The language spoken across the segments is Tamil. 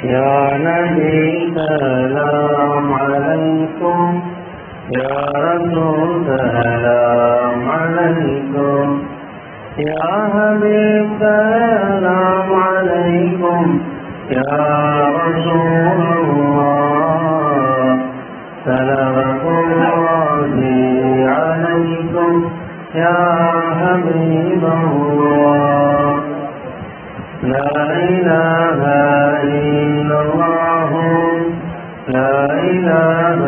يا نبي سلام عليكم يا رسول سلام عليكم يا حبيب سلام عليكم يا رسول الله صلوات الله عليكم يا حبيب الله لا إله إلا الله لا إله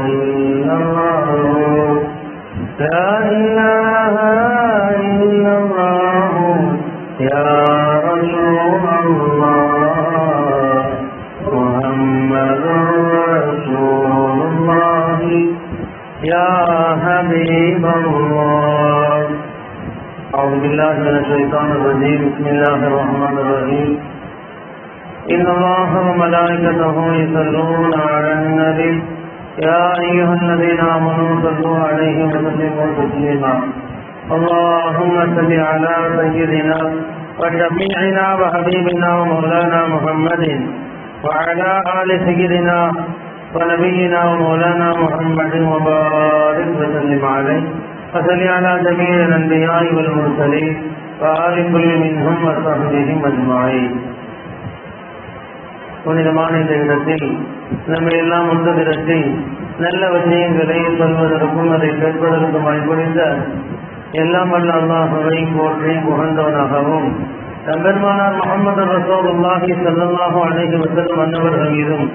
إلا الله لا إله إلا الله يا رسول الله محمد رسول الله يا حبيب الله أعوذ بالله من الشيطان الرجيم بسم الله الرحمن الرحيم إن الله وملائكته يصلون على النبي يا أيها الذين آمنوا صلوا عليه وسلموا تسليما اللهم صل على سيدنا وشفيعنا وحبيبنا ومولانا محمد وعلى آل سيدنا ونبينا ومولانا محمد وبارك وسلم عليه وصل على جميع الأنبياء والمرسلين وآل كل منهم وصحبهم أجمعين. புனிதமான இந்த இடத்தில் நம்ம எல்லாம் ஒன்று திரட்டி நல்ல விஷயங்களை சொல்வதற்கும் அதை கேட்பதற்கும் வாய்ப்புரிந்த எல்லாம் வல்ல அல்லாஹ்வை போற்றி புகழ்ந்தவனாகவும் பெருமானார் முஹம்மது ரசூலுல்லாஹி ஸல்லல்லாஹு அலைஹி வஸல்லம் அன்னவர்கள் மீதும்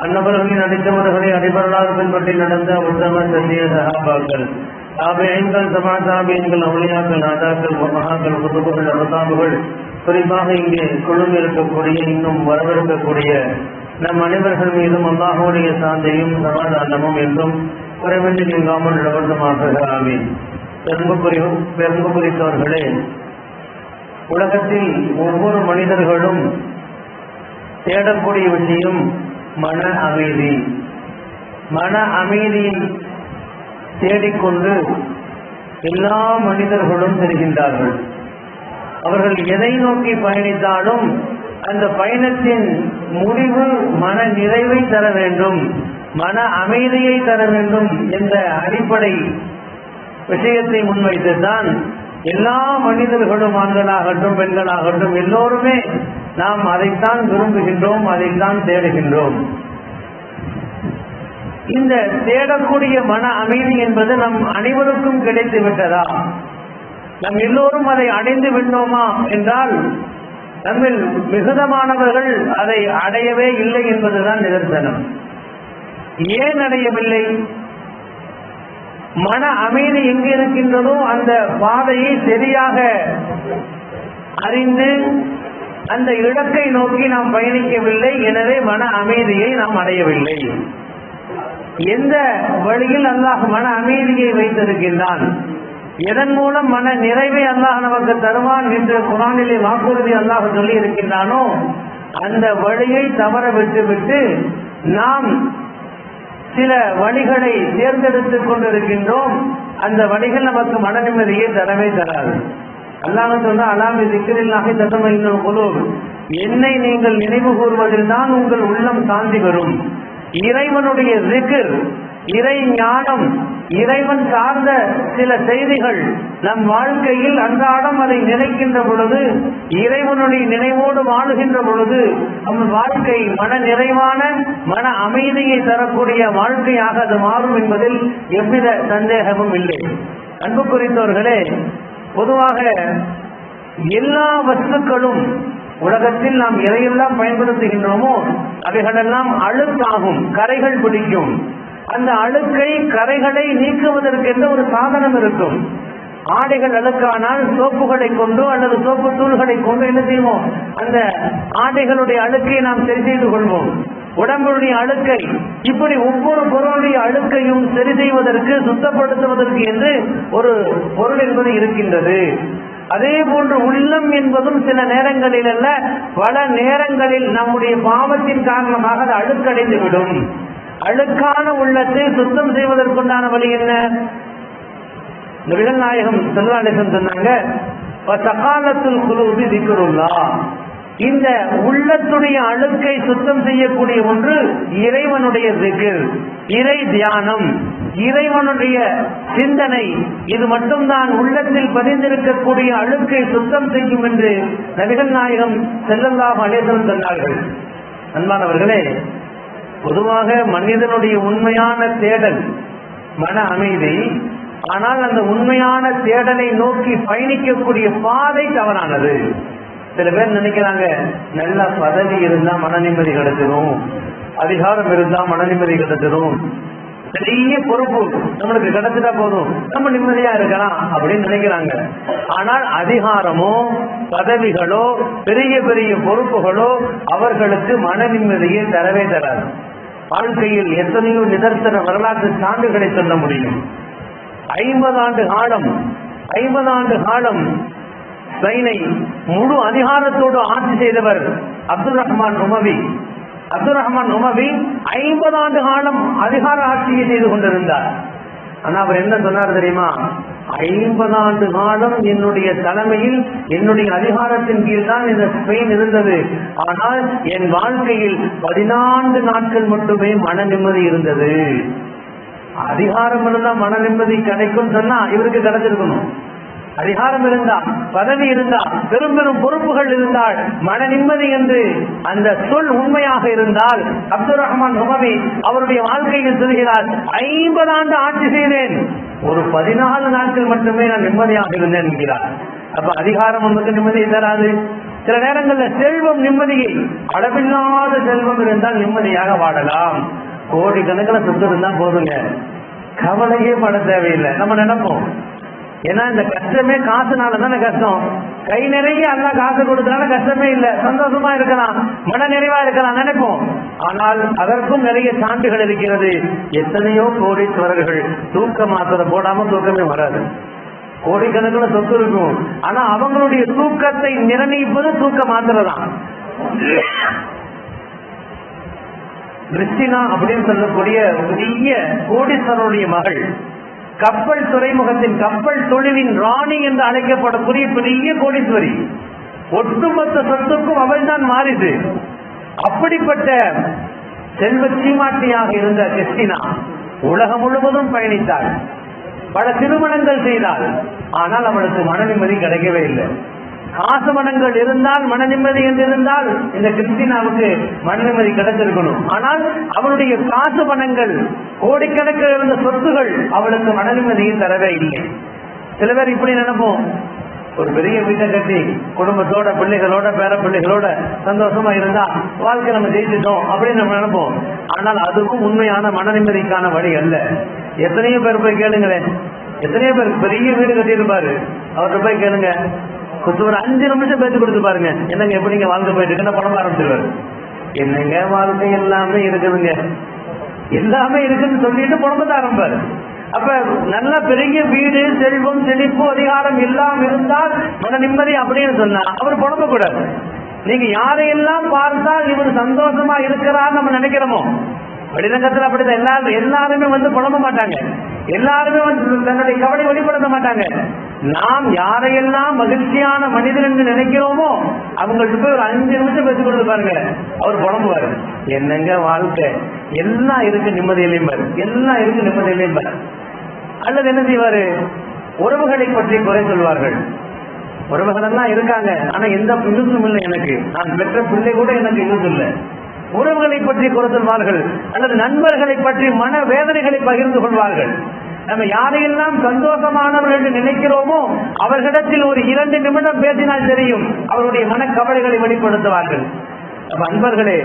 அன்னவர்களின் அடித்தவர்களை அடிபரலாக பின்பற்றி நடந்த உத்தம சத்திய சஹாபாக்கள் தாபிஈன்கள் தபா தாபிஈன்கள் அவுலியாக்கள் நாதாக்கள் மகாக்கள் குதுபுகள் அர்தாபுகள் குறிப்பாக இங்கே குழுமி இருக்கக்கூடிய இன்னும் வரவிருக்கக்கூடிய நம் அனைவர்கள் மீதும் அல்லாஹ்வுடைய சாந்தியும் சமாதானமும் என்றும் குறைவின்றி நீங்காமல் நிலவரமாக ஆமீன். பெரும்பு குறித்தவர்களே, உலகத்தில் ஒவ்வொரு மனிதர்களும் தேடக்கூடிய விஷயம் மன அமைதி. மன அமைதியை தேடிக்கொண்டு எல்லா மனிதர்களும் தெரிகின்றார்கள். அவர்கள் எதை நோக்கி பயணித்தாலும் அந்த பயணத்தின் முடிவு மன நிறைவை தர வேண்டும், மன அமைதியை தர வேண்டும் என்ற அடிப்படை விஷயத்தை முன்வைத்துத்தான் எல்லா மனிதர்களும் ஆண்களாகட்டும் பெண்களாகட்டும் எல்லோருமே நாம் அதைத்தான் விரும்புகின்றோம், அதைத்தான் தேடுகின்றோம். இந்த தேடக்கூடிய மன அமைதி என்பது நம் அனைவருக்கும் கிடைத்து விட்டதா? நம் எல்லோரும் அதை அடைந்து விட்டோமா என்றால் நம்மில் மிகுதமானவர்கள் அதை அடையவே இல்லை என்பதுதான் நிதர்சனம். ஏன் அடையவில்லை? மன அமைதி எங்கு இருக்கின்றதோ அந்த பாதையை சரியாக அறிந்து அந்த இலக்கை நோக்கி நாம் பயணிக்கவில்லை. எனவே மன அமைதியை நாம் அடையவில்லை. எந்த வழியில் அல்லாஹ் மன அமைதியை வைத்திருக்கின்றான், எதன் மூலம் மன நிறைவை அல்லாஹ் நமக்கு தருவான் என்று குர்ஆனிலே வாக்குறுதி அல்லாஹ் சொல்லி இருக்கின்றானோ அந்த வழியை தவற விட்டுவிட்டு நாம் சில வழிகளை தேர்ந்தெடுத்துக் கொண்டிருக்கின்றோம். அந்த வழிகள் நமக்கு மன நிம்மதியை தரவே தராது. அல்லாஹ் சொன்னா அலாம் திக்ரில்லாஹி தத்மஇன்னுல் குலூப், என்னை நீங்கள் நினைவு கூறுவதில் தான் உங்கள் உள்ளம் சாந்தி பெறும். இறைவனுடைய திக்ர், இறை ஞானம், இறைவன் சார்ந்த சில செய்திகள் நம் வாழ்க்கையில் அன்றாடம் அதை நினைக்கின்ற பொழுது, இறைவனுடைய நினைவோடு வாழுகின்ற பொழுது நம் வாழ்க்கை மன நிறைவான மன அமைதியை தரக்கூடிய வாழ்க்கையாக அது மாறும் என்பதில் எவ்வித சந்தேகமும் இல்லை. அன்பு குறித்தவர்களே, பொதுவாக எல்லா வஸ்துக்களும் உலகத்தில் நாம் எதையெல்லாம் பயன்படுத்துகின்றோமோ அவைகளெல்லாம் அழுக்காகும், கரைகள் பிடிக்கும். அந்த அழுக்கை கரைகளை நீக்குவதற்கென்ற ஒரு சாதனம் இருக்கும். ஆடைகள் அழுக்கானால் சோப்புகளை கொண்டு அல்லது சோப்பு தூள்களை கொண்டு என்ன செய்வோம், அந்த ஆடைகளுடைய அழுக்கை நாம் சரி செய்து கொள்வோம். உடம்புடைய அழுக்கை, இப்படி ஒவ்வொரு பொருளுடைய அழுக்கையும் சரி செய்வதற்கு சுத்தப்படுத்துவதற்கு என்று ஒரு பொருள் என்பது இருக்கின்றது. அதே போன்று உள்ளம் என்பதும் சில நேரங்களில் அல்ல பல நேரங்களில் நம்முடைய பாவத்தின் காரணமாக அது அழுக்கடைந்துவிடும். அழுக்கான உள்ளத்தை சுத்தம் செய்வதற்குண்டான வழி என்ன? நபிகள் நாயகம் ஸல்லல்லாஹு அலைஹி வஸல்லம் சொன்னாங்க, வஸகாலத்துல் குலூபி திக்ருல்லாஹ், இந்த உள்ளத்துடைய அழுக்கை சுத்தம் செய்யக்கூடிய ஒன்று இறைவனுடைய திக்ர், இறை தியானம், இறைவனுடைய சிந்தனை. இது மட்டும்தான் உள்ளத்தில் பதிந்திருக்கக்கூடிய அழுக்கை சுத்தம் செய்யும் என்று நபிகள் நாயகம் ஸல்லல்லாஹு அலைஹி வஸல்லம் சொன்னார்கள். அன்பானவர்களே, பொதுவாக மனிதனுடைய உண்மையான தேடல் மன அமைதி. ஆனால் அந்த உண்மையான தேடலை நோக்கி பயணிக்கக்கூடிய பாதை தவறானது. சில பேர் நினைக்கிறாங்க, நல்ல பதவி இருந்தா மன நிம்மதி கிடைச்சிடும், அதிகாரம் இருந்தா மன நிம்மதி கிடைச்சிடும், பெரிய பொறுப்பு நம்மளுக்கு கிடைச்சிட்டா போதும் நம்ம நிம்மதியா இருக்கலாம் அப்படின்னு நினைக்கிறாங்க. ஆனால் அதிகாரமோ பதவிகளோ பெரிய பெரிய பொறுப்புகளோ அவர்களுக்கு மன நிம்மதியை தரவே தராது. வாழ்க்கையில் எத்தனையோ நிதர்சன வரலாற்று சான்றுகளை சொல்ல முடியும். 50 ஆண்டு காலம் ஸ்பெயினை முழு அதிகாரத்தோடு ஆட்சி செய்தவர் அப்துல் ரஹ்மான் உமவி. 50 ஆண்டு காலம் அதிகார ஆட்சியை செய்து கொண்டிருந்தார். ஆனா அவர் என்ன சொன்னார் தெரியுமா? 50 ஆண்டு காலம் என்னுடைய தலைமையில் என்னுடைய அதிகாரத்தின் கீழ் தான் இந்த ஸ்பெயின் இருந்தது. ஆனால் என் வாழ்க்கையில் 14 நாட்கள் மட்டுமே மன நிம்மதி இருந்தது. அதிகாரம் இருந்தா மன நிம்மதி கிடைக்கும் சொன்னா இவருக்கு கிடைச்சிருக்கணும். அதிகாரம் இருந்தா, பதவி இருந்தா, பெரும் பெரும் பொறுப்புகள் இருந்தால் மன நிம்மதி என்று அந்த சொல் உண்மையாக இருந்தால் அப்துல் ரஹ்மான் உமவி அவருடைய வாழ்க்கையில் சொல்கிறார், 50 ஆண்டு ஆட்சி செய்தேன், ஒரு 14 நாட்கள் மட்டுமே நான் நிம்மதியாக இருந்தேன் என்கிறார். அப்ப அதிகாரம் நமக்கு நிம்மதியை தராது. சில நேரங்களில் செல்வம் நிம்மதியை, அளவில்லாத செல்வம் இருந்தால் நிம்மதியாக வாழலாம். கோடிக்கணக்கில் சொத்து இருந்தா போதுங்க, கவலையே பட தேவையில்லை நம்ம நினைப்போம். ஏன்னா இந்த கஷ்டமே காசுனால தானே கஷ்டம். கை நிறைய அல்ல காசு கொடுத்தனால கஷ்டமே இல்லை, சந்தோஷமா இருக்கலாம், மன நிறைவா இருக்கலாம் நினைப்போம். ஆனால் அதற்கும் நிறைய சான்றுகள் இருக்கிறது. எத்தனையோ கோடீஸ்வரர்கள் தூக்க மாத்திரை போடாம தூக்கமே வராது. கோடிக்கணக்கில் சொத்து இருக்கும், ஆனா அவங்களுடைய தூக்கத்தை நிர்ணயிப்பது தூக்க மாத்திரை தான். கிறிஸ்டினா அப்படின்னு சொல்லக்கூடிய பெரிய கோடீஸ்வரனுடைய மகள், கப்பல் துறைமுகத்தின் கப்பல் தொழிலின் ராணி என்று அழைக்கப்படக்கூடிய பெரிய கோடீஸ்வரி. ஒட்டுமொத்த சொத்துக்கும் அவள் தான் மாறிது. அப்படிப்பட்ட செல்வ சீமாட்டியாக இருந்த கிறிஸ்டினா உலகம் முழுவதும் பயணித்தாள், பல திருமணங்கள் செய்தாள். ஆனால் அவளுக்கு மன நிம்மதி கிடைக்கவே இல்லை. காசு மனங்கள் இருந்தால் மன நிம்மதி என்று இருந்தால் இந்த கிறிஸ்டினாவுக்கு மன நிம்மதி கிடைத்திருக்கணும். ஆனால் அவளுடைய காசு மனங்கள், கோடிக்கணக்கில் இருந்த சொத்துகள் அவளுக்கு மன நிம்மதியை தரவே இல்லை. சில பேர் இப்படி நினைப்போம், ஒரு பெரிய வீட்டை கட்டி குடும்பத்தோட பிள்ளைகளோட பேர பிள்ளைகளோட சந்தோஷமா இருந்தா வாழ்க்கை நம்ம ஜெயிச்சிட்டோம் அப்படின்னு நம்ம நினைப்போம். ஆனால் அதுவும் உண்மையான மன நிம்மதிக்கான வழி அல்ல. எத்தனையோ பேர் போய் கேளுங்களேன், எத்தனையோ பேர் பெரிய வீடு கட்டியிருப்பாரு, அவர்கிட்ட போய் கேளுங்க, ஒரு 5 நிமிஷம் பேசி கொடுத்து பாருங்க, என்னங்க எப்படிங்க வாழ்க்கை போயிட்டு இருக்குன்னு படம் ஆரம்பிச்சிருவாரு. என்னங்க வாழ்க்கை எல்லாமே இருக்குதுங்க, எல்லாமே இருக்குன்னு சொல்லிட்டு புலம்பத்த ஆரம்பிப்பாரு. அப்ப நல்ல பெரிய வீடு, செல்வம், செழிப்பு, அதிகாரம் எல்லாம் இருந்தால் மன நிம்மதி அப்படின்னு சொன்னா அவர் புலம்ப கூடாது. நீங்க யாரையெல்லாம் பார்த்தால் இவர் சந்தோஷமா இருக்கிறார் நம்ம நினைக்கிறோமோ, வெளிரங்கத்தில் அப்படிதான் எல்லாருமே வந்து புலம்ப மாட்டாங்க, எல்லாருமே வந்து தன்னுடைய கவலை வெளிப்படுத்த மாட்டாங்க. நாம் யாரையெல்லாம் மகிழ்ச்சியான மனிதன் என்று நினைக்கிறோமோ அவங்கள்ட்ட போய் ஒரு 5 நிமிஷம் பேசி கொடுத்து பாருங்க, அவர் புலம்புவாரு. என்னங்க வாழ்க்கை எல்லாம் இருக்கு நிம்மதியிலையும் பாரு, எல்லாம் இருக்கு நிம்மதியிலையும் பாரு. அல்லது என்ன செய்வாரு, உறவுகளை பற்றி குறை சொல்வார்கள். உறவுகள் எல்லாம் இருக்காங்க, ஆனா எந்த யூஸும் இல்லை எனக்கு, நான் பெற்ற பிள்ளை கூட எனக்கு யூஸ் இல்லை. உறவுகளை பற்றி குறை சொல்வார்கள். அல்லது நண்பர்களை பற்றி மன வேதனைகளை பகிர்ந்து கொள்வார்கள். நம்ம யாரையெல்லாம் சந்தோஷமானவர்கள் என்று நினைக்கிறோமோ அவர்களிடத்தில் ஒரு 2 நிமிடம் பேசினால் தெரியும், அவருடைய மனக்கவலைகளை வெளிப்படுத்துவார்கள். அன்பர்களே,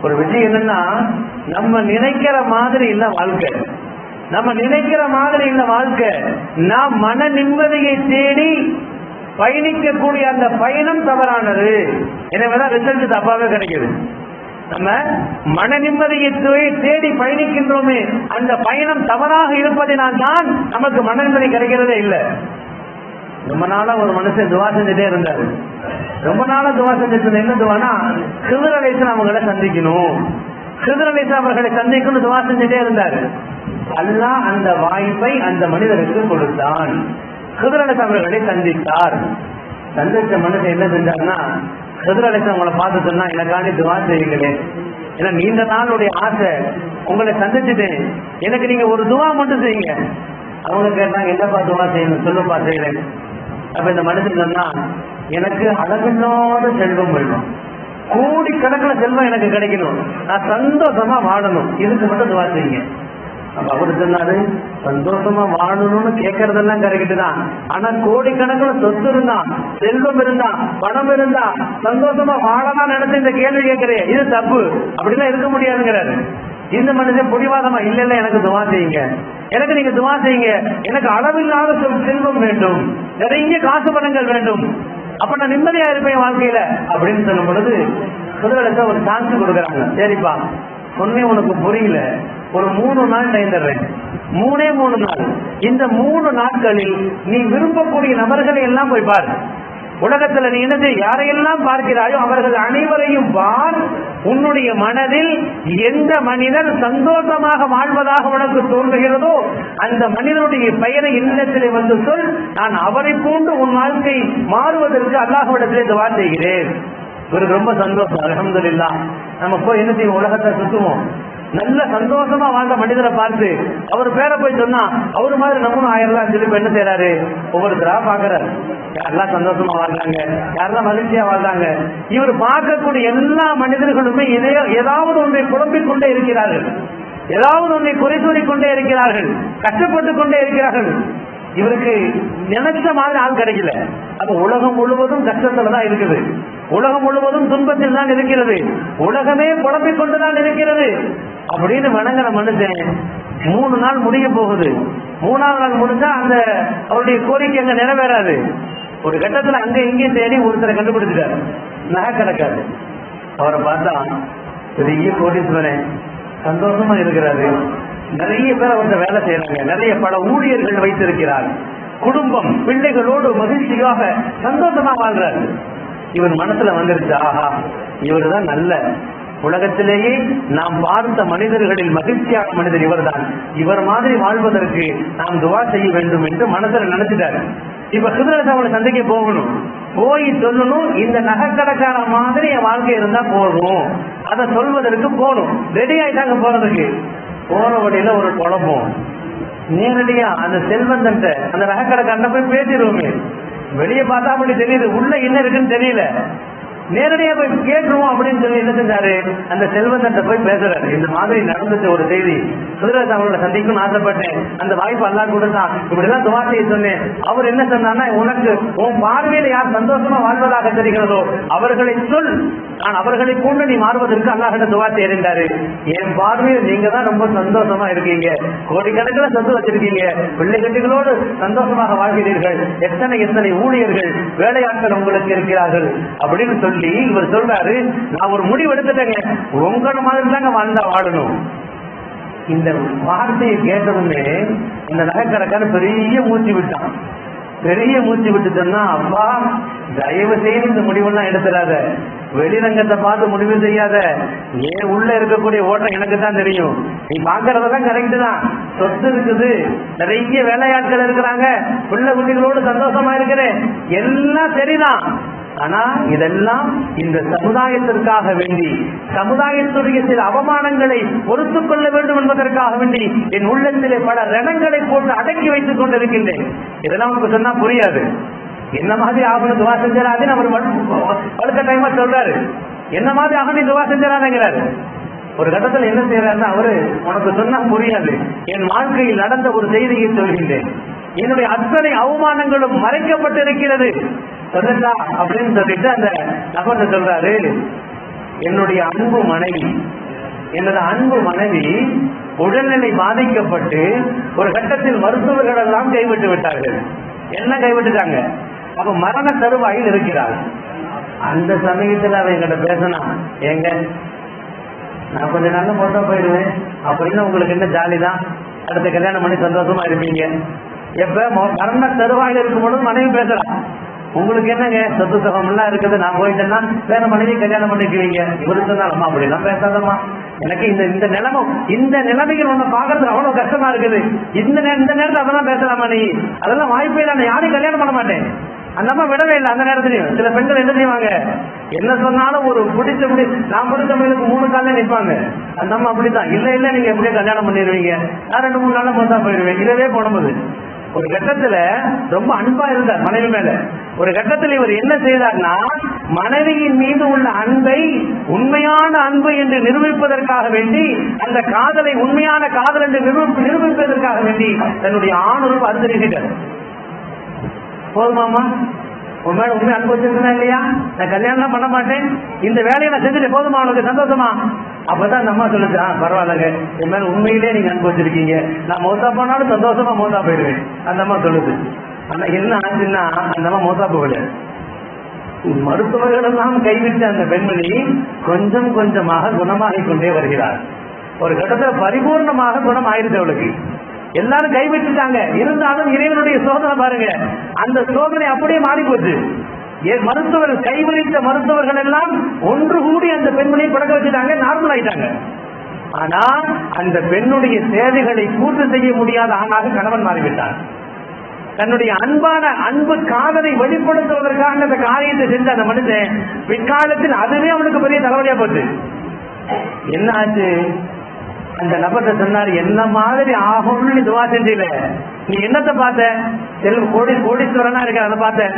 ஒரு விஷயம் என்னன்னா, நம்ம நினைக்கிற மாதிரி இல்ல வாழ்க்கை, நம்ம நினைக்கிற மாதிரி இல்ல வாழ்க்கை. நாம் மன நிம்மதியை தேடி பயணிக்கக்கூடிய அந்த பயணம் தவறானது. எனவேதான் ரிசல்ட் தப்பாவே கிடைக்குது. நம்ம மன நிம்மதியை தேடி பயணிக்கின்றோமே, அந்த பயணம் தவறாக இருப்பதினால் தான் நமக்கு மன நிம்மதி கிடைக்கிறதே இல்லை. ரொம்ப நாளா ஒரு மனுஷன் துவா செஞ்சுட்டே இருந்தாரு. ரொம்ப நாளா துவா செஞ்சுட்டு என்ன துவானா, ஹிதர் அலைஹிஸ்ஸலாம் அவங்களை சந்திக்கணும், ஹிதர் அலைஹிஸ்ஸலாம் அவர்களை சந்திக்கணும் துவா செஞ்சுட்டே இருந்தாரு. அல்லாஹ் அந்த வாய்ப்பை அந்த மனிதருக்கு கொடுத்தான். ஹிதர் அலைஹிஸ்ஸலாம் அவர்களை சந்தித்தார். சந்திச்ச மனுஷன் என்ன செஞ்சார்னா, ஹிதர் அலைஹிஸ்ஸலாம் உங்களை பார்த்து சொன்னா எனக்காண்டி துவா செய்யுங்களே, ஏன்னா நீண்ட நாளுடைய ஆசை உங்களை சந்திச்சுட்டேன், எனக்கு நீங்க ஒரு துவா மட்டும் செய்யுங்க. அவங்க கேட்டாங்க என்னப்பா துவா செய்யணும், சொல்லுப்பா செய்யறேன். அப்ப இந்த மனுஷன் சொன்னா எனக்கு அளவில்லாத செல்வம் வேணும், கோடிக்கணக்கில் செல்வம் எனக்கு கிடைக்கணும், நான் சந்தோஷமா வாழணும், இதுக்கு மட்டும் துவா செய்யுங்க. அப்ப அவரு சொன்னாரு சந்தோஷமா வாழணும்னு கேட்கறதெல்லாம் கரெக்ட் தான், ஆனா கோடிக்கணக்கில் சொத்து இருந்தா செல்வம் இருந்தா பணம் இருந்தா சந்தோஷமா வாழலாம் நினைச்சு இந்த கேள்வி கேட்கிறேன், இது தப்பு, அப்படிலாம் இருக்க முடியாதுங்கிறாரு. இந்த மனுஷன் புடிவாதமா இல்ல இல்ல எனக்கு துவா செய்யுங்க, எனக்கு நீங்க துவா செய்யுங்க, எனக்கு அளவில்லாத செல்வம் வேண்டும், நிறைய காசு பணங்கள் வேண்டும், அப்ப நான் நிம்மதியா இருப்பேன் வாழ்க்கையில அப்படின்னு சொல்லும் பொழுது ஹிதர் ஒரு சான்ஸ் கொடுக்குறாங்க. சரிப்பா சொன்னேன் உனக்கு புரியல, ஒரு 3 நாள் டைம் தர்றேன், 3 நாள். இந்த 3 நாட்களில் நீ விரும்பக்கூடிய நபர்களை எல்லாம் போய் பார். உலகத்துல நீ என்ன யாரையெல்லாம் பார்க்கிறாயோ அவர்கள் அனைவரையும் பார். உன்னுடைய மனதில் எந்த மனிதன் சந்தோஷமாக வாழ்வதாக உனக்கு தோன்றுகிறதோ அந்த மனிதனுடைய பெயரை இல்லத்திலே வந்து சொல், நான் அவரை போன்று உன் வாழ்க்கை மாறுவதற்கு அல்லாஹ்விடத்திலே துஆ செய்கிறேன். இவருக்கு ரொம்ப சந்தோஷம். அல்ஹம்துலில்லாஹ். நம்ம போய் என்ன செய்வோம், உலகத்தை சுத்துவோம், நல்ல சந்தோஷமா வாழ்ந்த மனிதரை பார்த்து அவர் பேரை போய் சொன்னா அவரு மாதிரி நம்மளும் ஆயிரலாம் சொல்லி என்ன செய்யறாரு, ஒவ்வொருத்தரா பாக்குறாரு, யாரெல்லாம் சந்தோஷமா வாழ்றாங்க, யாரெல்லாம் மகிழ்ச்சியா வாழ்றாங்க. இவர் பார்க்கக்கூடிய எல்லா மனிதர்களுமே ஏதாவது ஒன்றை குழம்பிக் கொண்டே இருக்கிறார்கள், ஏதாவது ஒன்றை குறை சொல்லிக் கொண்டே இருக்கிறார்கள், கஷ்டப்பட்டு கொண்டே இருக்கிறார்கள். இவருக்கு நினைச்ச மாதிரி ஆள் கிடைக்கல. அப்ப உலகம் முழுவதும் கஷ்டத்துல தான் இருக்குது, உலகம் முழுவதும் துன்பத்தில் தான் இருக்கிறது, உலகமே குழம்பிக் கொண்டுதான் இருக்கிறது அப்படின்னு வணங்குற மனுஷன் 3 நாள் முடிய போகுது. 3ஆவது நாள் முடிஞ்சா அந்த அவருடைய கோரிக்கை அங்க நிறைவேறாது. ஒரு கட்டத்துல அங்க இங்கேயும் தேடி ஒருத்தரை கண்டுபிடிச்சிட்டாரு, நகை கிடக்காது. அவரை பார்த்தா பெரிய கோடீஸ்வரன், சந்தோஷமா இருக்கிறாரு, நிறைய பேர் அவர்கிட்ட வேலை செய்யறாங்க, நிறைய பல ஊழியர்கள் வைத்திருக்கிறார், குடும்பம் பிள்ளைகளோடு மகிழ்ச்சியாக சந்தோஷமா வாழ்றாரு. இவர் மனசுல வந்துருச்சு, ஆஹா இவரு தான் நல்ல, உலகத்திலேயே நாம் பார்த்த மனிதர்களில் மகிழ்ச்சியான மனிதர் இவர் தான், இவர் மாதிரி வாழ்வதற்கு நாம் துவா செய்ய வேண்டும் என்று மனசுல நினைச்சிட்டாரு. இப்ப ஹிதர் அவளை சந்தைக்கு போகணும், போய் சொல்லணும் இந்த நகைக்கடைக்கார மாதிரி என் வாழ்க்கை இருந்தா போதும், அதை சொல்வதற்கு போகணும். ரெடி ஆயிட்டாங்க போறதுக்கு. போற வழியில ஒரு குழப்பம், நேரடியா அந்த செல்வந்தன் அந்த நகைக்கடைக்காரன் போய் பேசிடுவோமே, வெளியே பார்த்தா அப்படி தெரியுது, உள்ள என்ன இருக்குன்னு தெரியல, நேரடியா போய் கேட்டுருவோம் அப்படின்னு சொல்லி என்ன செஞ்சாரு, அந்த செல்வந்தன்ட்ட போய் பேசுறாரு. இந்த மாதிரி நடந்துச்சு ஒரு செய்தி, ஹிதர் அவங்களோட சந்திக்கும் ஆசைப்பட்டேன், அந்த வாய்ப்பு அல்லாஹ் கொடுத்தான், இப்படிதான் துவா செய்ய சொன்னேன். அவர் என்ன சொன்னார்னா, உனக்கு உன் பார்வையில யார் சந்தோஷமா வாழ்வதாக தெரிகிறதோ அவர்களை சொல், நான் அவர்களை கொண்டு நீ மாறுவதற்கு அல்லாஹ்கிட்ட துவா செய்யறாரு. என் பார்வையில் நீங்க தான் ரொம்ப சந்தோஷமா இருக்கீங்க, கோடிக்கணக்கில் சொத்து வச்சிருக்கீங்க, பிள்ளை கட்டிகளோடு சந்தோஷமாக வாழ்கிறீர்கள், எத்தனை எத்தனை ஊழியர்கள் வேலையாட்கள் உங்களுக்கு இருக்கிறார்கள் அப்படின்னு சொல்லி இவர் சொல்றாரு, நான் ஒரு முடிவு எடுத்துட்டேங்க, உங்கள மாதிரி தாங்க வாழ்ந்தா வாழணும். இந்த வார்த்தையை கேட்டதுமே இந்த நகைக்கடைக்கான பெரிய மூச்சு விட்டான். பெரிய மூச்சு விட்டு சொன்னா, அப்பா தயவு செய்து இந்த முடிவெல்லாம் எடுத்துடாத, வெளிரங்கத்தை பார்த்து முடிவு செய்யாத, ஏன் உள்ள இருக்கக்கூடிய ஓட்டம் எனக்கு தான் தெரியும், நீ பாக்குறதெல்லாம் கரெக்ட் தான், சொத்து இருக்குது, நிறைய வேலையாட்கள் இருக்கிறாங்க, பிள்ளை குட்டிகளோடு சந்தோஷமா இருக்கிறேன், எல்லாம் சரிதான். ஆனா இதெல்லாம் இந்த சமுதாயத்திற்காக வேண்டி, சமுதாயத்துடைய சில அவமானங்களை பொறுத்துக் கொள்ள வேண்டும் என்பதற்காக வேண்டி என் உள்ளத்திலே பல ரணங்களை போட்டு அடக்கி வைத்துக் கொண்டிருக்கின்றேன். இதெல்லாம் உங்களுக்கு சொன்னா புரியாது. என்ன மாதிரி ஆகணும் துவா செஞ்சாரு, அவர் வழுக்க டைமா சொல்றாரு, என்ன மாதிரி ஆகணும் துவா செஞ்சாருங்கிறாரு. ஒரு கட்டத்தில் என்ன செய்யறாருன்னா, அவரு உனக்கு சொன்னா புரியாது, என் வாழ்க்கையில் நடந்த ஒரு செய்தியை சொல்கின்றேன், என்னுடைய அத்தனை அவமானங்களும் மறைக்கப்பட்டிருக்கிறது அப்படின்னு சொல்லிட்டு அந்த நபர் சொல்றாரு, என்னுடைய அன்பு மனைவி, எனது அன்பு மனைவி உடல்நிலை பாதிக்கப்பட்டு ஒரு கட்டத்தில் மருத்துவர்கள் எல்லாம் கைவிட்டு விட்டார்கள். என்ன கைவிட்டுட்டாங்க? அப்ப மரண தருவாயில் இருக்கிறார். அந்த சமயத்தில் அவ என்கிட்ட பேசினா, ஏங்க நான் கொஞ்ச நாள்ல போட்டோ போயிடுவேன் அப்படின்னு உங்களுக்கு என்ன ஜாலி தான், அடுத்த கல்யாணம் பண்ணி சந்தோஷமா இருப்பீங்க. எப்ப மரண தருவாயில் இருக்கும் பொழுது மனைவி பேசுறான், உங்களுக்கு என்னங்க சொத்து சுகம் எல்லாம் இருக்குது, நான் போயிட்டேன்னா வேற மனைவி கல்யாணம் பண்ணிக்குவீங்க. இவருக்கு தான் அம்மா அப்படிலாம் பேசாதம்மா, எனக்கு இந்த நிலைமை இந்த நிலைமைகள் ஒண்ணு பாக்குறது அவ்வளவு கஷ்டமா இருக்குது, இந்த நேரத்தில் அதெல்லாம் பேசலாமா நீ, அதெல்லாம் வாய்ப்பே இல்லை, யாரையும் கல்யாணம் பண்ண மாட்டேன், அந்த அம்மா விடவே இல்லை. அந்த நேரத்துலயும் சில பெண்கள் என்ன செய்வாங்க, என்ன சொன்னாலும் ஒரு பிடிச்சபடி நான் பிடிச்ச மயிலுக்கு 3 காலே நிற்பாங்க. அந்த அம்மா அப்படித்தான், இல்ல இல்ல நீங்க எப்படியே கல்யாணம் பண்ணிடுவீங்க, நான் 2-3 நாள்ல மொத்தம் போயிடுவேன். இதவே போனது. ஒரு கட்டத்துல ரொம்ப அன்பா இருந்தார் மனைவி மேல. ஒரு கட்டத்தில் இவர் என்ன செய்தார்னா, மனைவியின் மீது உள்ள அன்பை உண்மையான அன்பு என்று நிரூபிப்பதற்காக வேண்டி, அந்த காதலை உண்மையான காதல் என்று நிரூபிப்பதற்காக வேண்டி தன்னுடைய ஆணுறுப்பு அறுத்தறிவிட்டார். போதுமாமா, உன் மேல உண்மை அன்பு வச்சிருக்கா இல்லையா, நான் கல்யாணம் பண்ண மாட்டேன், இந்த வேலையை நான் செஞ்சுட்டு போதுமா, உனக்கு சந்தோஷமா? அப்பதான் அந்த அம்மா சொல்லுச்சு, பரவாயில்லங்க, என் மேல உண்மையிலே நீங்க அன்பு வச்சிருக்கீங்க, நான் மோசா போனாலும் சந்தோஷமா மோசா போயிடுவேன். அந்த அம்மா சொல்லுது. ஆனா என்ன ஆச்சுன்னா, அந்த அம்மா மோசா போகல. மருத்துவர்கள் எல்லாம் கைவிட்ட அந்த பெண்மணி கொஞ்சம் கொஞ்சமாக குணமாகிக் கொண்டே வருகிறார். ஒரு கட்டத்தில் பரிபூர்ணமாக குணம் ஆயிடுச்சு அவளுக்கு. எல்லாரும் கைவிட்டுட்டாங்க, இருந்தாலும் இறைவனுடைய சோதனை பாருங்க, அந்த சோதனை அப்படியே மாறி போச்சு. மருத்துவர்கள் கைவிட்ட மருத்துவர்கள் எல்லாம் ஒன்று கூடி அந்த பெண்மணியை பழக்க வச்சுட்டாங்க, நார்மல் ஆயிட்டாங்க. ஆனா அந்த பெண்ணுடைய தேவைகளை பூர்த்தி செய்ய முடியாத ஆணாக கணவன் மாறிவிட்டார். தன்னுடைய அன்பு காதலை வெளிப்படுத்துவதற்காக அந்த காரியத்தை செஞ்ச அந்த மனிதன் பிற்காலத்தில் அதுவே அவனுக்கு பெரிய தலைவலியா போச்சு. என்ன ஆச்சு, அந்த நபர்கிட்ட சொன்னார், என்ன மாதிரி ஆகும்னு துவா செஞ்சீல, நீ என்னத்தை பார்த்த, கோடீஸ்வரனா இருக்க அதை பார்த்த,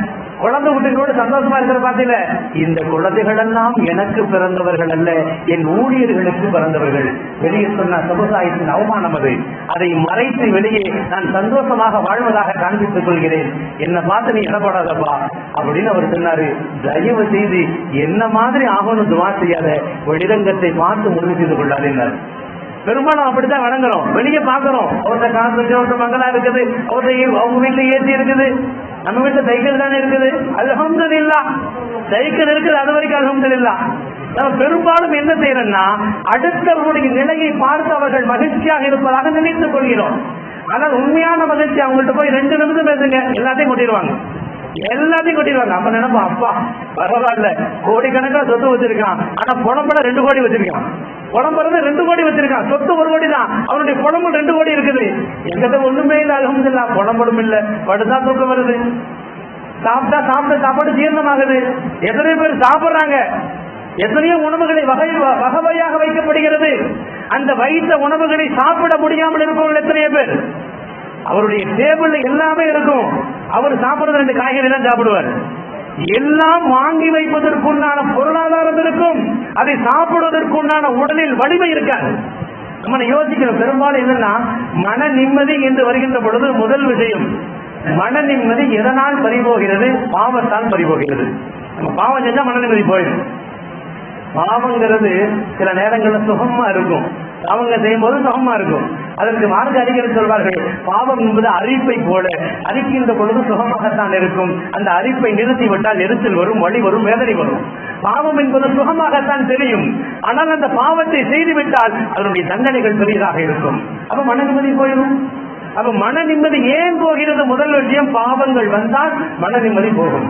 குழந்தை குட்டிகளோடு சந்தோஷமா இருக்கிற பார்த்தீல, இந்த குழந்தைகள் எல்லாம் எனக்கு பிறந்தவர்கள் அல்ல, என் ஊழியர்களுக்கு பிறந்தவர்கள். வெளியே சொன்ன சமுதாயத்தின் அவமானம் அது, அதை மறைத்து வெளியே நான் சந்தோஷமாக வாழ்வதாக காண்பித்துக் கொள்கிறேன், என்ன பார்த்து நீ இடப்படாதப்பா அப்படின்னு அவர் சொன்னாரு. தயவு செய்து என்ன மாதிரி ஆகணும் துவா செய்யாத, வெளிரங்கத்தை பார்த்து முடிவு செய்து கொள்ளாதீர்கள். பெரும்பாலும் அப்படித்தான் வணங்குறோம், வெளியே பாக்குறோம், அவர்கிட்ட காசு இருக்கு, அவர்கிட்ட மங்களா இருக்குது, அவர்கிட்ட அவங்க வீட்டுல ஏற்றி இருக்குது, நம்ம வீட்டுல சைக்கிள் தானே இருக்குது, அல்ஹம்துலில்லாஹ் சைக்கிள் இருக்குது, அது வரைக்கும் அல்ஹம்துலில்லாஹ். நம்ம பெரும்பாலும் என்ன செய்யறோம்னா, அடுத்தவர்களுடைய நிலையை பார்த்து அவர்கள் மகிழ்ச்சியாக இருப்பதாக நினைத்துக் கொள்கிறோம். ஆனால் உண்மையான மகிழ்ச்சி அவங்கள்ட்ட போய் 2 நிமிஷம் பேசுங்க, எல்லாத்தையும் கொட்டிடுவாங்க. அப்ப நினைப்போம், அப்பா பரவாயில்ல, கோடிக்கணக்கில் சொத்து வச்சிருக்கான், ஆனா புலம்பட 2 கோடி வச்சிருக்கான், புலம்புறது 2 கோடி வச்சிருக்கான், சொத்து 1 கோடி தான், அவனுடைய புலம்பு 2 கோடி இருக்குது. எங்கிட்ட ஒண்ணுமே இல்லை, அல்ஹம்துலில்லாஹ், புலம்படும் இல்லை, படுத்தா தூக்கம் வருது, சாப்பிட்டா சாப்பிட்ட சாப்பாடு ஜீரணமாகுது. எத்தனை பேர் சாப்பிடுறாங்க, எத்தனையோ உணவுகளை வகையாக வைக்கப்படுகிறது, அந்த வைத்த உணவுகளை சாப்பிட முடியாமல் இருப்பவர்கள் எத்தனையோ பேர். அவருடைய டேபிள் எல்லாமே இருக்கும், அவர் சாப்பிடுறது 2 காய்கறி தான் சாப்பிடுவார். எல்லாம் வாங்கி வைப்பதற்குண்டான பொருளாதாரம் இருக்கும், அதை சாப்பிடுவதற்குண்டான உடலில் வலிமை இருக்காது. நம்ம யோசிக்கிறோம், பெரும்பாலும் என்னன்னா, மன நிம்மதி என்று வருகின்ற பொழுது முதல் விஷயம், மன நிம்மதி எதனால் பறிபோகிறது, பாவத்தால் பறிபோகிறது. நம்ம பாவம் செஞ்சா மன நிம்மதி போயிடும். பாவங்கிறது சில நேரங்களில் சுகமா இருக்கும், அவங்க செய்யும் போது சுகமா இருக்கும். அதற்கு மார்க்க அறிஞர் சொல்வார்கள், பாவம் என்பது அரிப்பை போல, அரிக்கின்ற பொழுது சுகமாகத்தான் இருக்கும், அந்த அரிப்பை நிறுத்திவிட்டால் எரிச்சல் வரும், வலி வரும், வேதனை வரும். பாவம் என்பது சுகமாகத்தான் தெரியும், ஆனால் அந்த பாவத்தை செய்துவிட்டால் அதனுடைய தண்டனைகள் பெரியதாக இருக்கும். அப்ப மன நிம்மதி போயிடும். அப்ப மன நிம்மதி ஏன் போகிறது? முதல் விஷயம், பாவங்கள் வந்தால் மன நிம்மதி போகும்.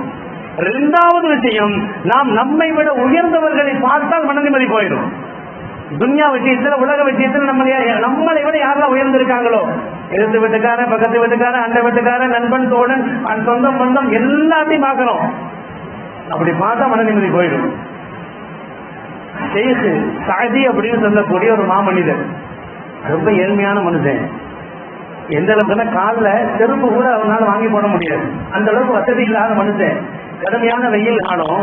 2வது விஷயம், நாம் நம்மை விட உயர்ந்தவர்களை பார்த்தால் மன நிம்மதி போயிடும். துன்யா விஷயத்துல, உலக விஷயத்துல நம்மளை விட யாரெல்லாம் உயர்ந்திருக்காங்களோ, எதிர்த்து வீட்டுக்காரன், பக்கத்து வீட்டுக்காரன், அண்டை வீட்டுக்காரன், நண்பன், தோழன், சொந்தம் பந்தம் எல்லாத்தையும் பார்க்கிறோம். அப்படி பார்த்தா மன நிம்மதி போயிடும். ஷேக் சாதி அப்படின்னு சொல்லக்கூடிய ஒரு மாமனிதர், ரொம்ப ஏழ்மையான மனுஷன். எந்த அளவுக்குன்னா, காலில் செருப்பு கூட அவனால வாங்கி போட முடியாது, அந்த அளவுக்கு வசதி இல்லாத மனுஷன். கடுமையான வெயில் காலம்,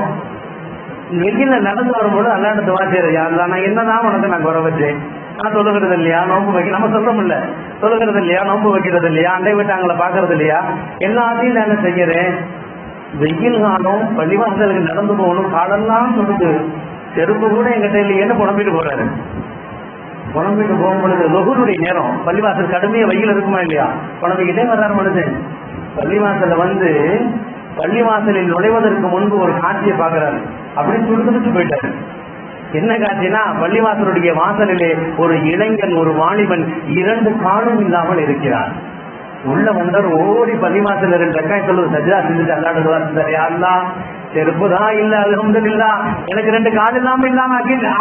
வெயில நடந்து வரும்போது அல்லாண்டு துவா செய்யறது, யாருலாம் நான் என்னதான் உனக்கு நான் குறை வச்சேன், நான் சொல்லுகிறது இல்லையா, நோம்பு வைக்க நம்ம சொல்றோம் இல்ல, சொல்லுகிறது இல்லையா, நோம்பு வைக்கிறது இல்லையா, அண்டை வீட்டாங்களை பாக்குறது இல்லையா, எல்லாத்தையும் நான் செய்யறேன். வெயில் காலம், பள்ளிவாசலுக்கு நடந்து போகணும், காலெல்லாம் சொல்லுது, செருப்பு கூட எங்கிட்ட இல்லையேன்னு புலம்பிட்டு போறாரு. புலம்பிட்டு போகும்பொழுது லொஹுருடைய நேரம், பள்ளிவாசல் கடுமையா வெயில் இருக்குமா இல்லையா, புலம்பிக்கிட்டே வர்றாரு மனுஷன். பள்ளிவாசல்ல வந்து பள்ளிவாசலில் நுழைவதற்கு முன்பு ஒரு காட்சியை பார்க்கிறாரு, அப்படி துடிச்சு போயிட்டாரு. என்ன காட்சினா, பள்ளிவாசலுடைய வாசலிலே ஒரு இளைஞன், ஒரு வாலிபன் 2 காலும் இல்லாமல் இருக்கிறார். உள்ள வந்தவர் ஓடி பள்ளிவாசல் 2 ரக்காய் சொல்லுவது, சஜ்ஜா செஞ்சுட்டு அல்லாடுவார், யாரெல்லாம் செருப்புதான் இல்ல, அல்ஹம்துலில்லாஹ், எனக்கு 2 கால் இல்லாம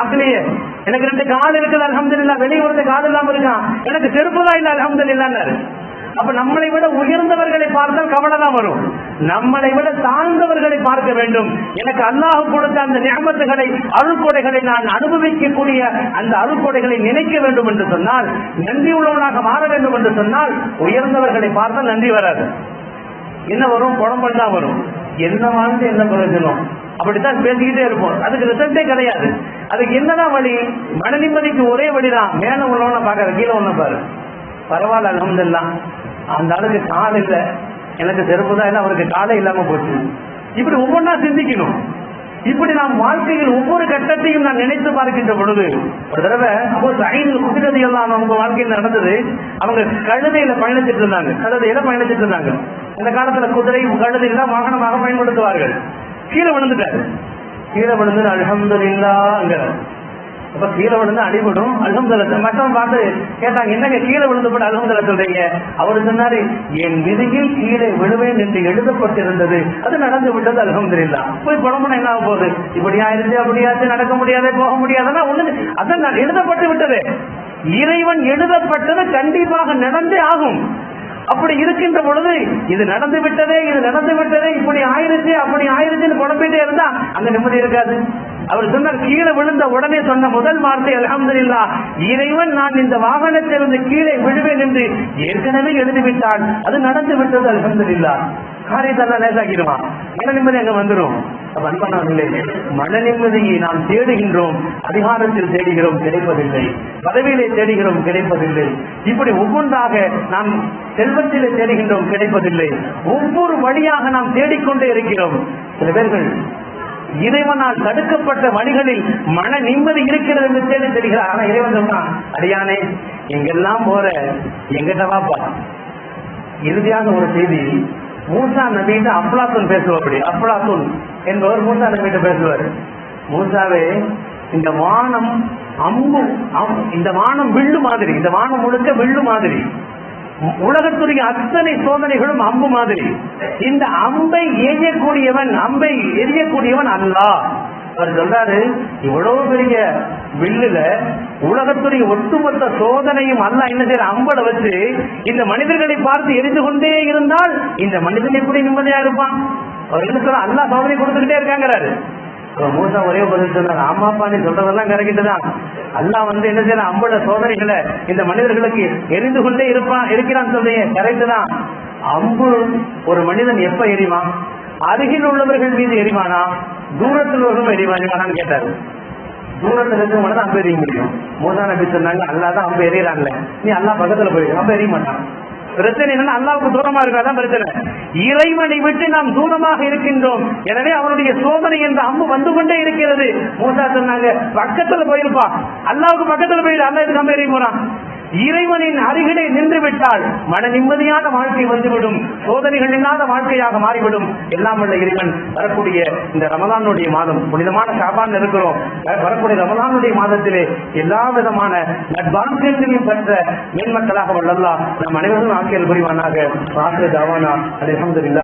ஆக்கலையே, எனக்கு 2 கால் இருக்குது அல்ஹம்துலில்லாஹ், வெளியே வந்து கால் இல்லாம இருக்கான், எனக்கு செருப்புதான் இல்ல அல்ஹம்துலில்லாஹ். அப்ப நம்மளை விட உயர்ந்தவர்களை பார்த்தால் கவலை தான் வரும். நம்மளை விட தாழ்ந்தவர்களை பார்க்க வேண்டும். எனக்கு அல்லாஹ் கொடுத்த அந்த நிஅமத்துகளை, அருள்கொடைகளை நான் அனுபவிக்கக்கூடிய அந்த அருள்கொடைகளை நினைக்க வேண்டும் என்று சொன்னால், நன்றி உள்ளவனாக மாற வேண்டும் என்று சொன்னால், உயர்ந்தவர்களை பார்த்தால் நன்றி வராது. என்ன வரும்? குழம்பம் தான் வரும். என்ன வாழ்ந்து என்ன பிரயோஜனம்? அப்படித்தான் பேசிக்கிட்டே இருப்போம். அதுக்கு ரிசல்ட்டே கிடையாது. அதுக்கு என்னதான் வழி? மன நிம்மதிக்கு ஒரே வழிதான். மேல உள்ளவன பாக்காத, கீழே ஒண்ணு பாரு. பரவாயில்ல, அல்ஹம்துலில்லாஹ். அந்த ஆளுக்கு கால் இல்லை, எனக்கு செருப்பு தான் இல்லை, அவருக்கு காலே இல்லாம போச்சு. இப்படி ஒவ்வொன்றா சிந்திக்கணும். இப்படி நாம் வாழ்க்கையில் ஒவ்வொரு கட்டத்தையும் நான் நினைத்து பார்க்கின்ற பொழுது, ஒரு தடவை குதிரதி எல்லாம் அவங்க வாழ்க்கையில் நடந்தது. அவங்க கழுதையில பயணிச்சிட்டு இருந்தாங்க. இந்த காலத்துல குதிரை கழுதை எல்லாம் வாகனமாக பயன்படுத்துவார்கள். கீழே விழுந்துட்டாரு. கீழே விழுந்து அல்ஹம்துலில்லாஹ்ங்கற. அப்ப கீழே விழுந்து அடிபடும், அல்ஹம்துலில்லாஹ். மற்றவங்க பார்த்து கேட்டாங்க, என்னங்க கீழே விழுந்து போட்டு அல்ஹம்துலில்லாஹ் சொல்றீங்க? அவரு சொன்னாரு, என் விதியில் கீழே விழுவேன் என்று எழுதப்பட்டிருந்தது, அது நடந்து விட்டது, அல்ஹம்துலில்லாஹ். போய் புறம்புனா என்ன ஆக போகுது? இப்படி ஆயிடுச்சு, அப்படியாச்சு, நடக்க முடியாதே, போக முடியாதுன்னா ஒண்ணு, அதான் எழுதப்பட்டு விட்டது. இறைவன் எழுதப்பட்டது கண்டிப்பாக நடந்தே ஆகும். அப்படி இருக்கின்ற பொழுது இது நடந்து விட்டதே, இப்படி ஆயிருச்சு, அப்படி ஆயிருச்சுன்னு குழம்பிட்டே இருந்தா அங்க நிம்மதி இருக்காது. அவர் சொன்னார், கீழே விழுந்த உடனே சொன்ன முதல் வார்த்தை அல்ஹம்துலில்லாஹ். இறைவன் நான் இந்த வாகனத்திலிருந்து கீழே விழுவேன் என்று ஏற்கனவே எழுதிவிட்டான், அது நடந்து விட்டது, அல்ஹம்துலில்லாஹ். காரியத்தெல்லாம் லேசாக்கிடுவான், மன நிம்மதி அங்க வந்துடும். அன்பானவர்களே, மன நிம்மதியை நாம் தேடுகின்றோம், அதிகாரத்தில் தேடுகிறோம், கிடைப்பதில்லை. பதவியிலே தேடுகிறோம், கிடைப்பதில்லை. இப்படி ஒவ்வொன்றாக நாம் செல்வத்திலே தேடுகின்றோம், கிடைப்பதில்லை. ஒவ்வொரு வழியாக நாம் தேடிக்கொண்டே இருக்கிறோம். சில பேர்கள் இறைவனால் தடுக்கப்பட்ட வழிகளில் மன நிம்மதி இருக்கிறது என்று தேடி தெரிகிறார். ஆனா இறைவன் சொன்னான், அடியானே எங்கெல்லாம் போற, எங்கிட்ட வாப்பா. இறுதியாக ஒரு செய்தி, மூசா நபிட்டு அப்லாத்தூன் பேசுவாப்படி. அப்லாத்தூன் என்பவர் மூசா நபிட்டு பேசுவார். மூசாவே, இந்த வானம் அம்பு, இந்த வானம் வில்லு மாதிரி, இந்த வானம் முழுக்க வில்லு மாதிரி, உலகத்துடைய அத்தனை சோதனைகளும் அம்பு மாதிரி. இந்த அம்பை எரியக்கூடியவன் அல்லாஹ். அவர் சொல்றாரு, இவ்வளவு பெரிய வில்லுல உலகத்துடைய ஒட்டுமொத்த சோதனையும் அல்லாஹ் என்ன செய்யற, அம்பளை வச்சு இந்த மனிதர்களை பார்த்து எரிந்து கொண்டே இருந்தால் இந்த மனிதன் எப்படி நிம்மதியா இருப்பான்? அவர் என்ன சொல்ற, அல்லாஹ் சோதனை கொடுத்துக்கிட்டே இருக்காங்கிறாரு. மூசா ஒரே பதில் சொன்னார், ஆமாப்பா நீ சொல்றதெல்லாம் கரெக்டுதான். அல்லாஹ் என்ன செய்யற, அம்பள சோதனைகளை இந்த மனிதர்களுக்கு எரிந்து கொண்டே இருக்கிறான்னு சொல்றீங்க, கரெக்டு தான். அம்பு ஒரு மனிதன் எப்ப எரிவான்? அருகில் உள்ளவர்கள் மீது எரிவானா, தூரத்தில் உள்ளவர்களும் எரிவானான்னு கேட்டாரு. தூரத்தில் இருக்கவங்க தான் அம்பு எறிய முடியும். மூசா நபி சொன்னாங்க, அல்லாஹ் தான் அம்பு எறியறான்ல, நீ அல்லாஹ் பக்கத்துல போயிரு, அம்பு எறிய மாட்டான். பிரச்சனை என்னன்னா அல்லாஹ்வுக்கு தூரமா இருக்காதான் பிரச்சனை. இறைவனை விட்டு நாம் தூரமாக இருக்கின்றோம். எனவே அவனுடைய சோதனை என்ற அம்பு வந்து கொண்டே இருக்கிறது. மூசா சொன்னாங்க, பக்கத்துல போயிருப்பா, அல்லாஹ்வுக்கு பக்கத்துல போயிரு, அல்லாஹ் இதுக்கு அம்பு எறிய போறான். இறைவனின் அருகிலே நின்று விட்டால் மன நிம்மதியான வாழ்க்கை வந்துவிடும், சோதனைகள் இல்லாத வாழ்க்கையாக மாறிவிடும். எல்லாம் உள்ள இறைவன் வரக்கூடிய இந்த ரமலானுடைய மாதம், புனிதமான ஷாபான் இருக்கிறோம், வரக்கூடிய ரமலானுடைய மாதத்திலே எல்லா விதமான நட்பாக்கியங்களையும் பெற்ற மேன்மக்களாக வல்லல்லாஹ் நம் அனைவரும் ஆக்கியல் புரிவானாக. அல்ஹம்துலில்லாஹ்.